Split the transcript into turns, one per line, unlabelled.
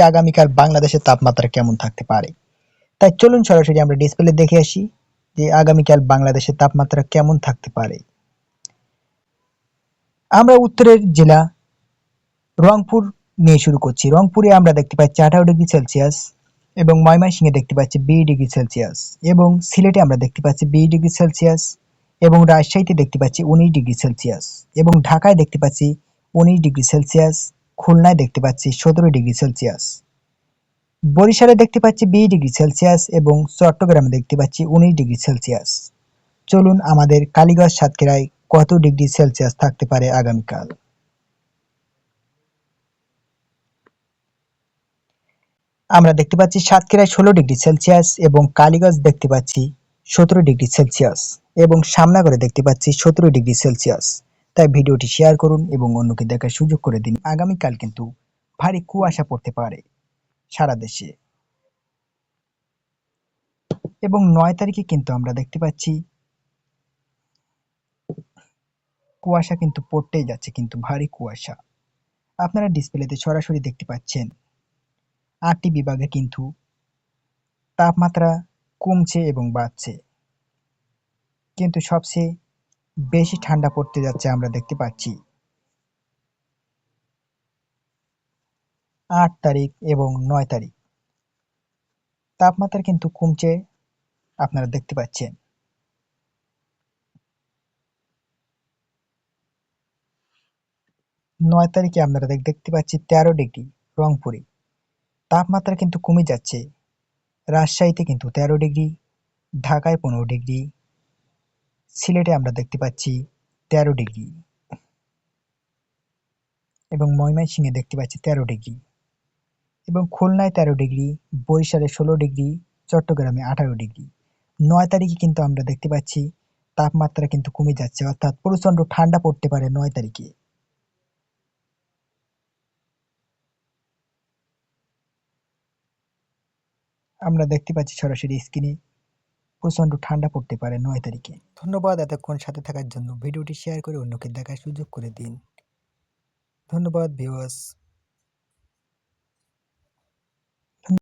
আগামীকাল বাংলাদেশের তাপমাত্রা কেমন থাকতে পারে। তাই চলুন সরাসরি আমরা ডিসপ্লে দেখে আসি যে আগামীকাল বাংলাদেশের তাপমাত্রা কেমন থাকতে পারে। আমরা উত্তরের জেলা রংপুর নিয়ে শুরু করছি। রংপুরে আমরা দেখতে পাচ্ছি 18°C এবং ময়মনসিংহে দেখতে পাচ্ছি 20°C এবং সিলেটে আমরা দেখতে পাচ্ছি 20°C এবং রাজশাহীতে দেখতে পাচ্ছি 19°C এবং ঢাকায় দেখতে পাচ্ছি 19°C, খুলনায় দেখতে পাচ্ছি 17°C, বরিশালে দেখতে পাচ্ছি 20°C এবং চট্টগ্রামে দেখতে পাচ্ছি 19°C। চলুন আমাদের কালীগঞ্জ সাতক্ষীরায় কত ডিগ্রি সেলসিয়াস থাকতে পারে আগামীকাল। আমরা দেখতে পাচ্ছি সাতক্ষীরায় 16°C এবং কালীগঞ্জ দেখতে পাচ্ছি 17°C এবং সামনাগরে দেখতে পাচ্ছি 17°C। তাই ভিডিওটি শেয়ার করুন এবং অন্যকে দেখার সুযোগ করে দিন। আগামীকাল কিন্তু ভারী কুয়াশা পড়তে পারে সারা দেশে এবং 9 তারিখে কিন্তু আমরা দেখতে পাচ্ছি কুয়াশা কিন্তু পড়তেই যাচ্ছে, কিন্তু ভারী কুয়াশা। আপনারা ডিসপ্লেতে সরাসরি দেখতে পাচ্ছেন 8টি বিভাগে কিন্তু তাপমাত্রা কমছে এবং বাড়ছে, কিন্তু সবচেয়ে বেশি ঠান্ডা পড়তে যাচ্ছে আমরা দেখতে পাচ্ছি 8 তারিখ এবং 9 তারিখ। তাপমাত্রা কিন্তু কমছে, আপনারা দেখতে পাচ্ছেন। 9 তারিখে আপনারা দেখতে পাচ্ছি 13° রংপুরে। তাপমাত্রা কিন্তু কমে যাচ্ছে। রাজশাহীতে কিন্তু 13°, ঢাকায় 15°, সিলেটে আমরা দেখতে পাচ্ছি 13° এবং ময়মনসিংহে দেখতে পাচ্ছি 13° এবং খুলনায় 13°, বরিশালে 16°, চট্টগ্রামে 18°। 9 তারিখে কিন্তু আমরা দেখতে পাচ্ছি তাপমাত্রা কিন্তু কমে যাচ্ছে, অর্থাৎ প্রচন্ড ঠান্ডা পড়তে পারে 9 তারিখে। আমরা দেখতে পাচ্ছি সরাসরি স্ক্রিনে প্রচন্ড ঠান্ডা পড়তে পারে 9 তারিখে। ধন্যবাদ এতক্ষণ সাথে থাকার জন্য। ভিডিওটি শেয়ার করে অন্যকে দেখার সুযোগ করে দিন। ধন্যবাদ ভিউয়ার্স।